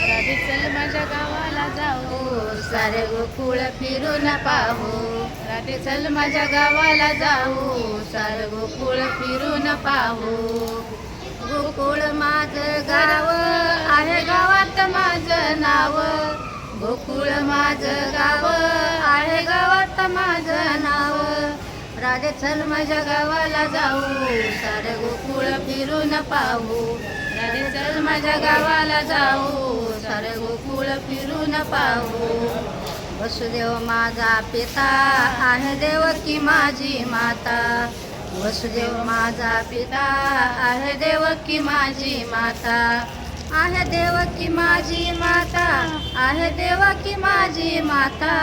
राधे चल माझ्या गावाला जाऊ, सारे गोकुळ फिरून पाहू. राधे चल माझ्या गावाला जाऊ, सारे गोकुळ फिरून पाहू. गोकुळ माझं गाव आहे, गावात माझं नाव. गोकुळ माझं गाव आहे, गावात माझं नाव. राधे चल माझ्या गावाला जाऊ, सारे गोकुळ फिरून पाहू. राधे चल माझ्या गावाला जाऊ, सारे गोकुळ फिरून पाहू. वसुदेव माझा पिता आहे, देवकी माझी माता. वसुदेव माझा पिता आहे, देवकी माझी माता. आहे देवकी माझी माता, आहे देवकी माझी माता.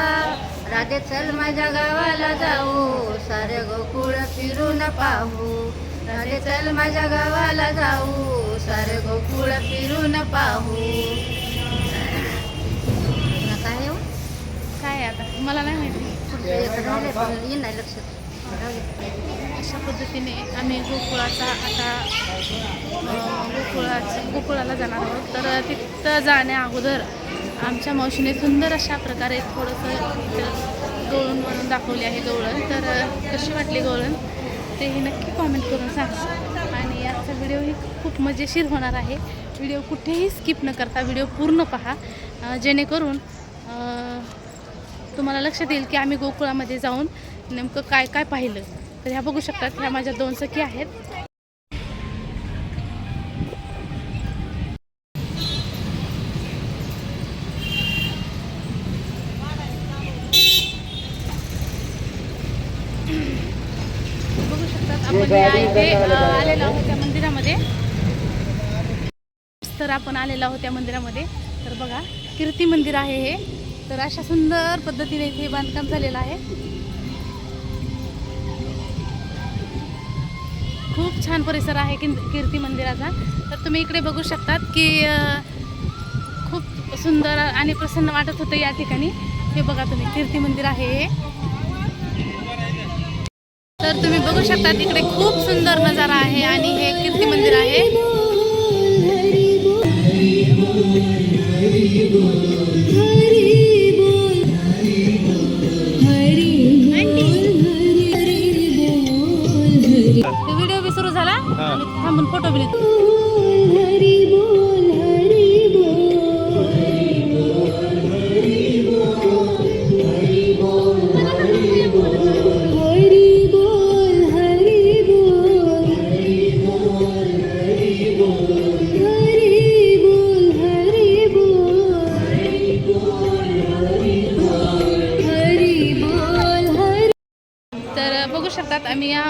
राधे चल माझ्या गावाला जाऊ, सारे गोकुळ फिरून पाहू. राधे चल माझ्या गावाला जाऊ, सारे गोकुळ फिरून पाहू. काय हो काय आता मला नाही माहिती, नाही लक्षात. अशा पद्धतीने आम्ही गोकुळाचा आता गोकुळाला जाणार आहोत. तर तिथं जाण्या अगोदर आमच्या मावशीने सुंदर अशा प्रकारे थोडंसं इथं गवळण म्हणून दाखवली आहे. गवळण तर कशी वाटली गवळण ते ही नक्की कॉमेंट करून सांगा. आणि आजचा व्हिडिओ ही खूप मजेशीर होणार आहे. व्हिडिओ कुठेही स्किप न करता व्हिडिओ पूर्ण पहा, जेणेकरून तुम्हाला लक्षात येईल की आम्ही गोकुळामध्ये जाऊन नेमकं काय काय पाहिलं. तर ह्या बघू शकतात, ह्या माझ्या 2 सखी आहेत. बघू शकतात आपण इथे आलेलो आहोत त्या मंदिरामध्ये. तर आपण आलेलो आहोत त्या मंदिरामध्ये. तर बघा कीर्ती मंदिर आहे हे. तर अशा सुंदर पद्धतीने इथे बांधकाम झालेलं आहे. खूप छान परिसर आहे कीर्ती मंदिराचा. तर तुम्ही इकडे बघू शकतात की खूप सुंदर आणि प्रसन्न वाटत होतं या ठिकाणी. हे बघा तुम्ही कीर्ती मंदिर आहे हे. तर तुम्ही बघू शकता तिकडे खूप सुंदर नजारा आहे आणि हे कीर्ती मंदिर आहे. व्हिडिओ बी सुरू झाला आणि थांबून फोटो बी निघतो. बघू शकतात आम्ही या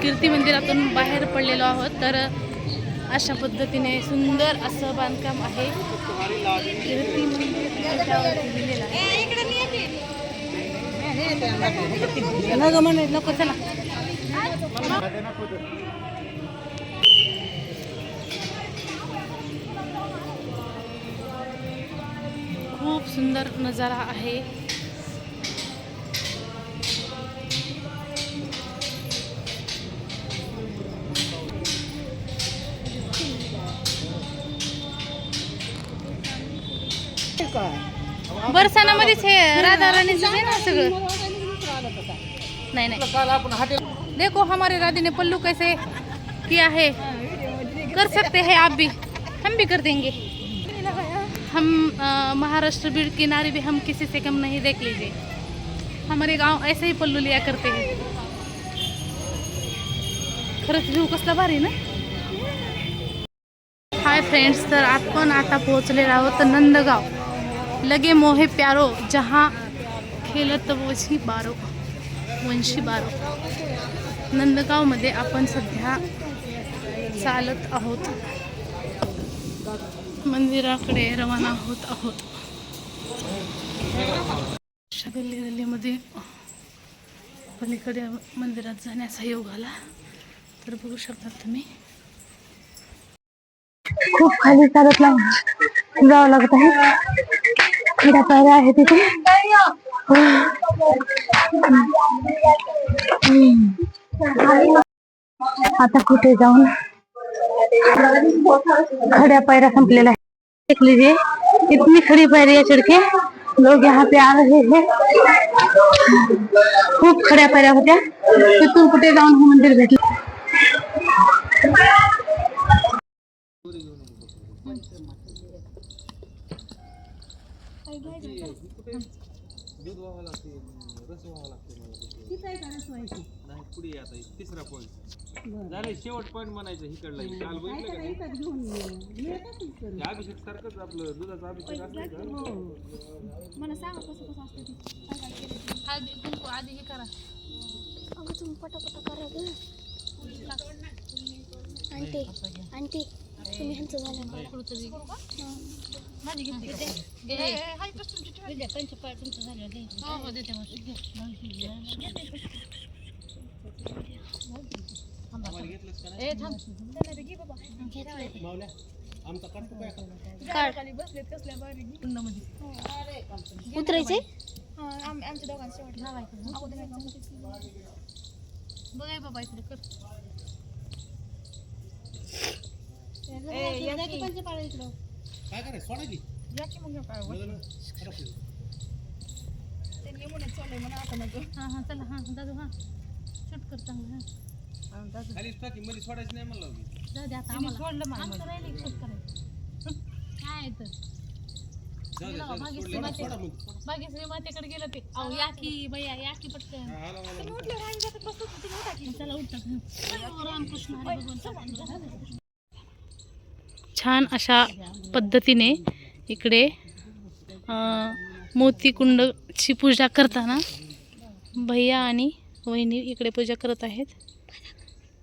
कीर्ती मंदिरातून बाहेर पडलेलो आहोत. तर अशा पद्धतीने सुंदर असं बांधकाम आहे. कीर्ती मंदिर लिहिलेलं आहे. नको चला. खूप सुंदर नजारा आहे. बरसानामध्येच हे राधा राणीचं आहे ना सगळं. नहीं नहीं, देखो हमारे राधे ने पल्लू कैसे किया है, कर सकते हैं आप भी, हम भी कर देंगे। हम महाराष्ट्र बीड़ की नारी भी हम किसी से कम नहीं, देख लीजिए हमारे गांव ऐसे ही पल्लू लिया करते हैं। खरंच व्ह्यू कसला भारी ना। हाय फ्रेंड्स, तर आपण आता पोहोचलेलो आहोत नंदगाव, लगे मोहे प्यारो जहाँ खेलत वंशी बारो। नंदगावमध्ये आपण सध्या चालत आहोत, मंदिराकडे रवाना होत आहोत। गल्लीमध्ये पलीकडे मंदिरात जाण्याचा योग आला, तर बघू शकता तुम्ही खूप खाली चालत जावं लागत आहे। खड्या पायऱ्या आहेत तिथे। आता कुठे जाऊन खड्या पायऱ्या संपलेल्या है। देख लीजिए इतनी खड़ी पायरियां चढ़ के लोग यहाँ पे आ रहे हैं। खूप खड्या पायऱ्या होत्या, तिथून कुठे जाऊन हे मंदिर भेटलं। दूध व्हावं लागते, रस व्हावं लागते नाही पुढे आता तिसरा पॉईंट झाले, शेवट पॉईंट म्हणायचं इकडला काल बघितलं का ते अभिषेक सारखंच आपलं दुधाचा अभिषेक असतं का? मला सांगा कसं कसं असतं ते हळदी कुंकू आधी हे करा. अगं तुम्ही पटापटा करा ग आंटी आंटी तुम्ही ह्यांचं झालं माझी घेतली त्यांच्या पाय तुमचं झालं देते उतरायचे आमच्या दोघांच्या बघाय बाबा इकडे कर काय करायचं सोडा की हां चला हां दादू हां शूट कर चांगलं हां दादू खाली टाकी मध्ये सोडायचं नाही म्हणलं मी. जाऊ दे आता आम्हाला सोडलं मला आमचं राहिलं शूट करायचं काय आहे तर जाऊ दे, सोडलं ना, सोडा मग. भाग्यश्री मातेकडे गेलं ते अहो या की बया या की पटकन आला मला चला उठतात रामकृष्ण हरी भगवान. छान अशा पद्धतीने इकडे मोतीकुंडची पूजा करताना भैया आणि वहिनी इकडे पूजा करत आहेत.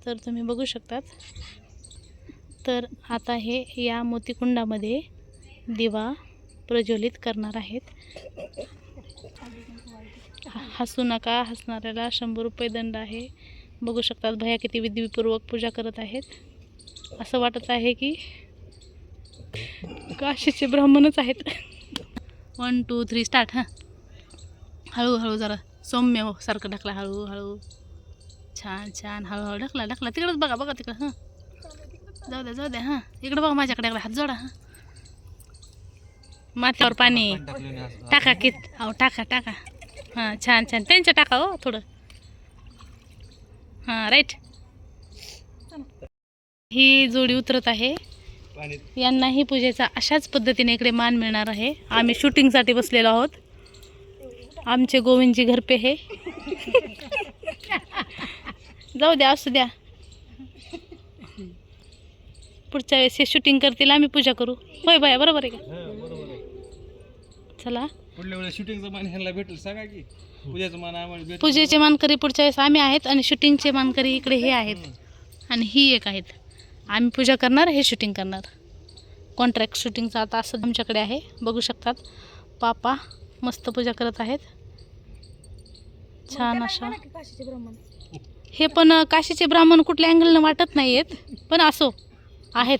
तर तुम्ही बघू शकतात. तर आता हे या मोतीकुंडामध्ये दिवा प्रज्वलित करणार आहेत. हसू नका, हसणाऱ्याला 100 रुपये दंड आहे. बघू शकतात भैया किती विधिपूर्वक पूजा करत आहेत. असं वाटत आहे की काशीचे ब्राह्मणच आहेत. 1 2 3 स्टार्ट. हां हळूहळू जरा सौम्य सारखं ढकला, हळूहळू छान छान हळूहळू ढकला ढकला. तिकडंच बघा बघा तिकडं. हां जाऊ द्या हां इकडं बघा माझ्याकडे हात जोडा. हां माथ्यावर पाणी टाका की अहो टाका टाका. हां छान छान त्यांच्या टाका हो थोडं. हां राईट. ही जोडी उतरत आहे. यांनाही पूजेचा अशाच पद्धतीने इकडे मान मिळणार आहे. आम्ही शूटिंगसाठी बसलेलो आहोत. आमचे गोविंदजी घरपे हे जाऊ द्या असू द्या. पुढच्या वेळेस हे शूटिंग करतील, आम्ही पूजा करू. होय बाया बरोबर आहे का? चला पुढल्या वेळेस शूटिंगचं मान ह्यांना भेटेल सांगा की पूजेचं मान आम्हाला भेटेल. पूजेचे मानकरी पुढच्या वेळेस आम्ही आहेत आणि शूटिंगचे मानकरी इकडे हे आहेत आणि ही एक आहेत. आम्ही पूजा करणार, हे शूटिंग करणार. कॉन्ट्रॅक्ट शूटिंगचं आता असं आमच्याकडे आहे. बघू शकतात पापा मस्त पूजा करत आहेत. छान अशा. हे पण काशीचे ब्राह्मण कुठल्या अँगलनं वाटत नाही आहेत, पण असो आहेत.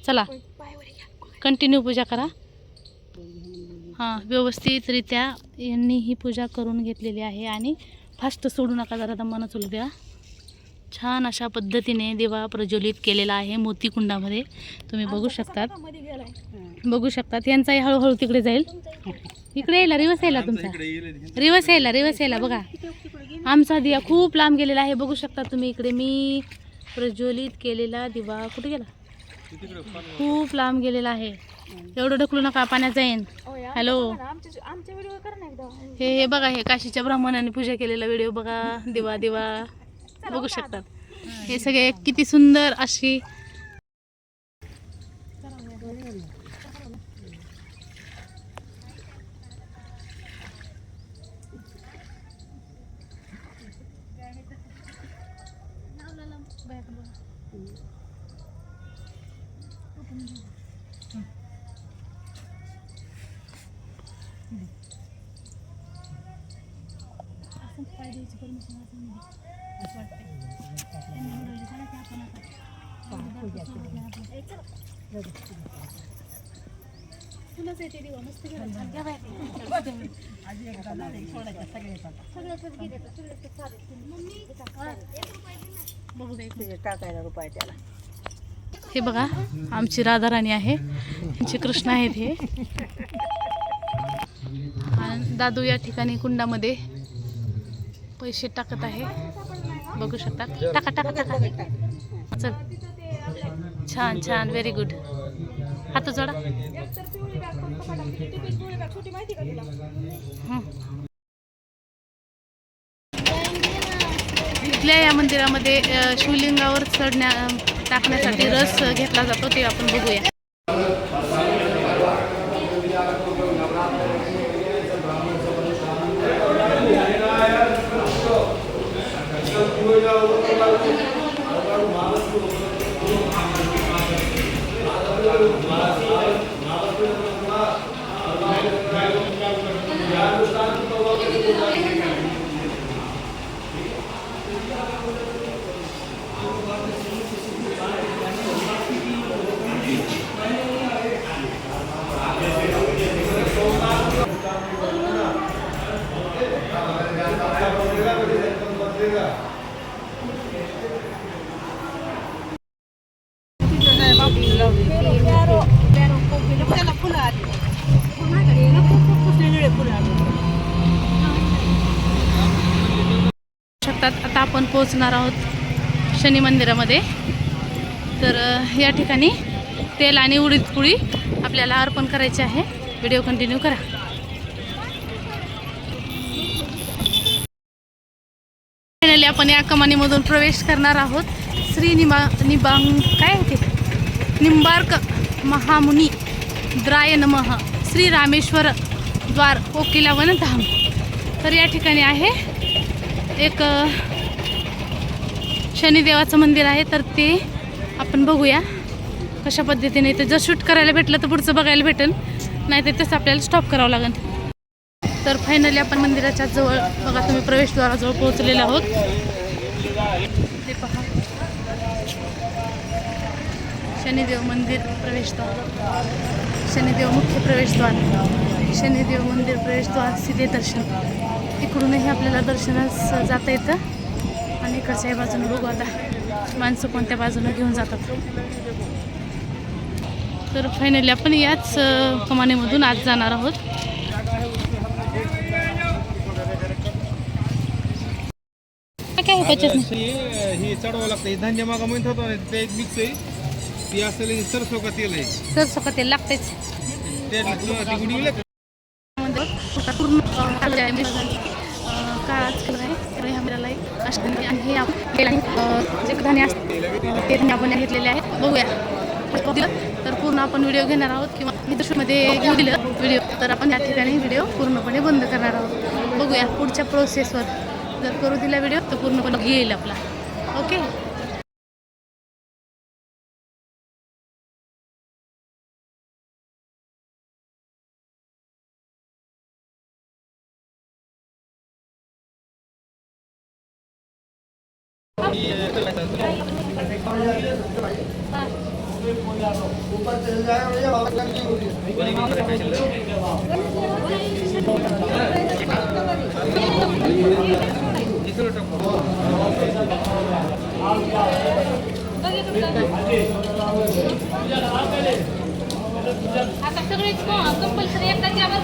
चला कंटिन्यू पूजा करा. हां व्यवस्थितरित्या यांनी ही पूजा करून घेतलेली आहे आणि फास्ट सोडू नका, जरा दमानं चालू द्या. छान अशा पद्धतीने दिवा प्रज्वलित केलेला आहे मोतीकुंडामध्ये. तुम्ही बघू शकतात यांचाही हळूहळू तिकडे जाईल. इकडे यायला रिवर्स यायला तुमचा रिवर्स यायला बघा. आमचा दिवा खूप लांब गेलेला आहे. बघू शकता तुम्ही इकडे मी प्रज्वलित केलेला दिवा कुठे गेला, खूप लांब गेलेला आहे. एवढं ढकलू नका, पाण्यात जाईन. हॅलो हे बघा, हे काशीच्या ब्राह्मणाने पूजा केलेला व्हिडिओ बघा. दिवा दिवा बघू शकतात. हे सगळे किती सुंदर अशी बघू द्या इकडे. टाकायला रुपये त्याला. हे बघा आमची राधाराणी आहे, आमचे कृष्ण आहेत हे. आणि दादू या ठिकाणी कुंडामध्ये पैसे टाकत आहे, बघू शकता. टाका टाका टाका. चल, छान छान, व्हेरी गुड. हात जोडा. इथल्या या मंदिरामध्ये शिवलिंगावर टाकण्यासाठी रस घेतला जातो, ते आपण बघूया. शकतात. आता आपण पोहोचणार आहोत शनी मंदिरामध्ये. तर या ठिकाणी तेल आणि उडीद पोळी आपल्याला अर्पण करायची आहे. व्हिडिओ कंटिन्यू करा. फायनली आपण या कमानीमधून प्रवेश करणार आहोत. श्री काय होते निंबार्क महामुनी द्राय नमः श्री रामेश्वर द्वार कोकिलावन धाम. तर या ठिकाणी आहे एक शनिदेवाचं मंदिर आहे, तर ते आपण बघूया कशा पद्धतीने. इथे जर शूट करायला भेटलं तर पुढचं बघायला भेटेल, नाही तर तसं आपल्याला स्टॉप करावं लागेल. तर फायनली आपण मंदिराच्या जवळ बघा, तुम्ही प्रवेशद्वाराजवळ पोहोचलेलो आहोत. ते पहा, शनिदेव मंदिर प्रवेशद्वार, शनिदेव मुख्य प्रवेशद्वार, शनिदेव मंदिर प्रवेशद्वार, सीधे दर्शन. इकडूनही आपल्याला दर्शनास जाता येतं. आणि इकडच्या बाजूने बघू आता माणसं कोणत्या बाजूने घेऊन जातात. तर फायनली आपण याच कमानीमधून आज जाणार आहोत. काय आहे त्याच्यात? हे चढवावं लागतं. धान्य मागा म्हणत होतो ते एक मिक्स आहे. ती असेल सरसो का तेल आहे. सरसो का तेल लागतेच. पूर्ण काळाच कलर आहे. तर ह्या मिराला अष्टमी आणि हे जे धान्य असते ते धान्य आपण घेतलेले आहे. बघूया. तर पूर्ण आपण व्हिडिओ घेणार आहोत, किंवा मित्रमध्ये घेऊ दिलं व्हिडिओ तर आपण या ठिकाणी व्हिडिओ पूर्णपणे बंद करणार आहोत. बघूया पुढच्या प्रोसेसवर. जर करू दिला व्हिडिओ तर पूर्णपणे घेईल आपला. ओके. आता सगळे कंपल्सरी एकदा जेवण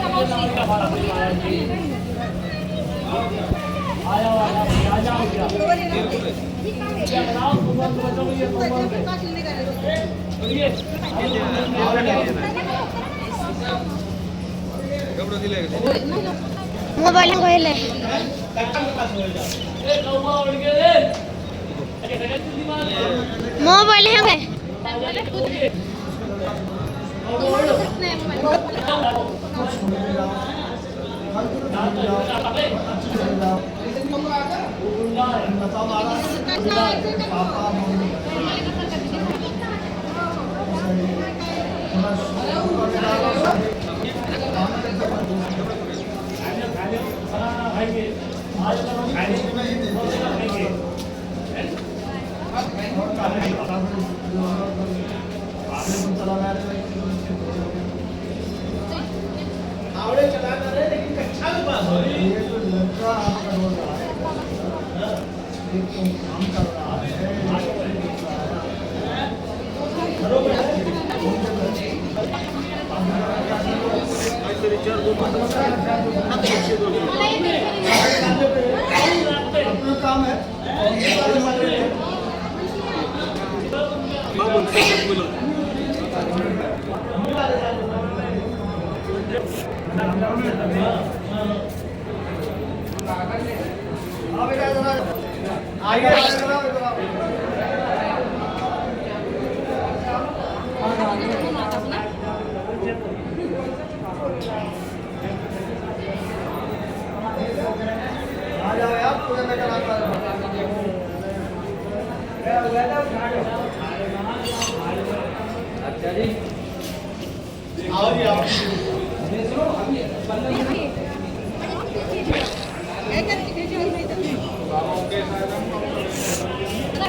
मोबाईल मोबाईल है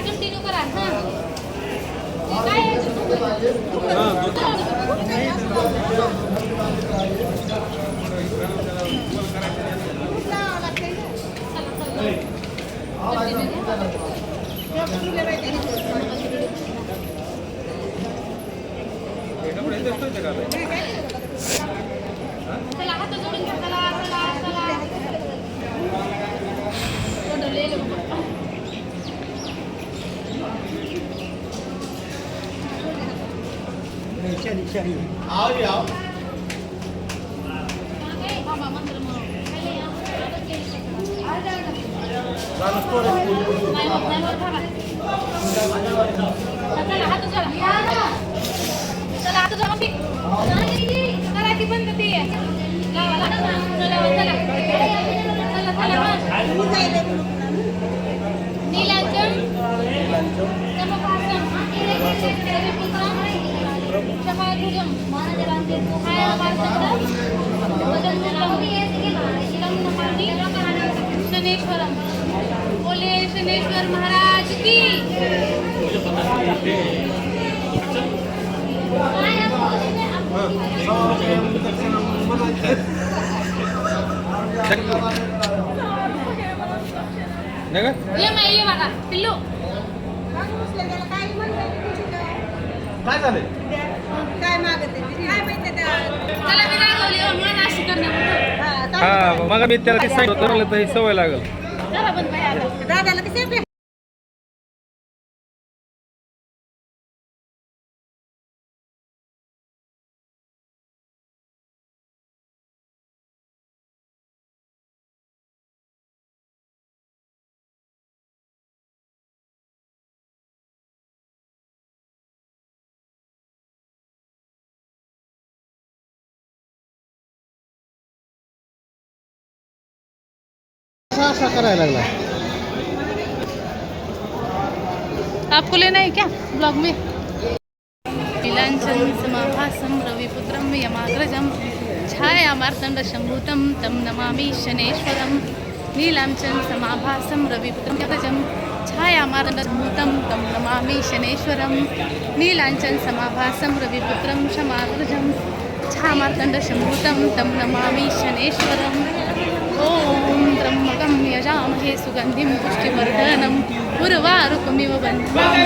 कंटिन्यू करा काय चला हात जोडून घ्या चला चला चला नीलांचन क्षमाधुजम शनेश्वरम बोले शनेश्वर महाराज की ये बघा पिल्लू काय झालंय काय मागते काय माहिती त्याला मी रागवली मन अशी करण्याबद्दल हा मग मी त्याला ते सांगितलं तर ही सवय लागल जरा पण काय आलं दादाला कसे असा करायला लागला आपको लेना है क्या ब्लॉग में नीलांचन समाभासं रविपुत्रं यमाग्रजं छायामार्तण्ड शम्भुतं तं नमामि शनेश्वरं नीलांचन समाभासं रविपुत्रं यमाग्रजं छायामार्तण्ड शम्भुतं तं नमामि शनेश्वरं नीलांचन समाभासं रविपुत्रं शमाग्रजं छायामार्तण्ड शम्भुतं तं नमामि शनेश्वरम् ॐ त्र्यम्बकं यजामहे सुगन्धिं पुष्टिवर्धनम् उर्वारुकमिव बन्धनान्